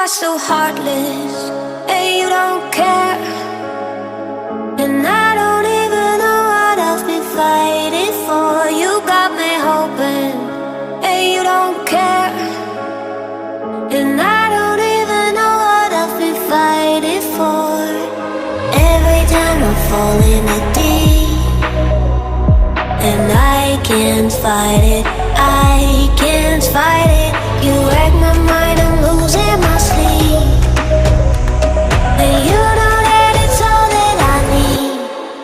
are so heartless, and you don't care. And I don't even know what I've been fighting for. You got me hoping, and you don't care. And I don't even know what I've been fighting for. Every time I fall in the deep, and I can't fight it, I can't fight it. You wreck my mind, I'm losing my sleep. And you know that it's all that I need,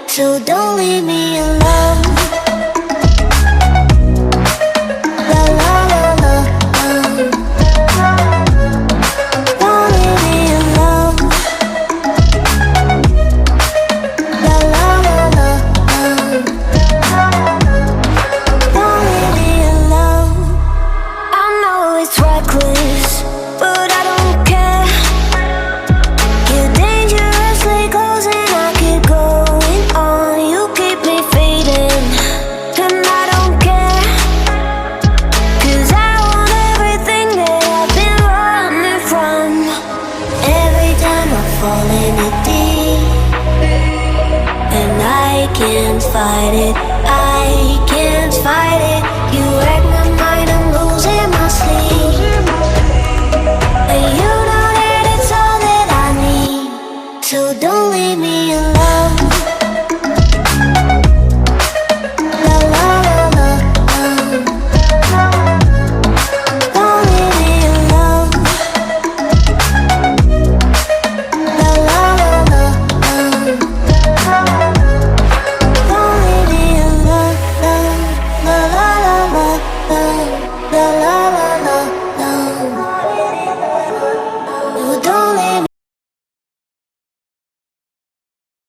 so don't leave me alone. La la la la, don't leave me alone. La la la la, don't leave me alone. I know it's reckless, but I don't care. You're dangerously close and I keep going on. You keep me fading, and I don't care. 'Cause I want everything that I've been running from. Every time I fall in the deep, and I can't fight it, I can't fight it. You wreck my mind, I'm losing my sleep. And you know that it's all that I need, so don't leave me alone. La la la la, don't leave me alone. La la la la, don't leave me alone. La la la la, la la la la, no. You don't leave me.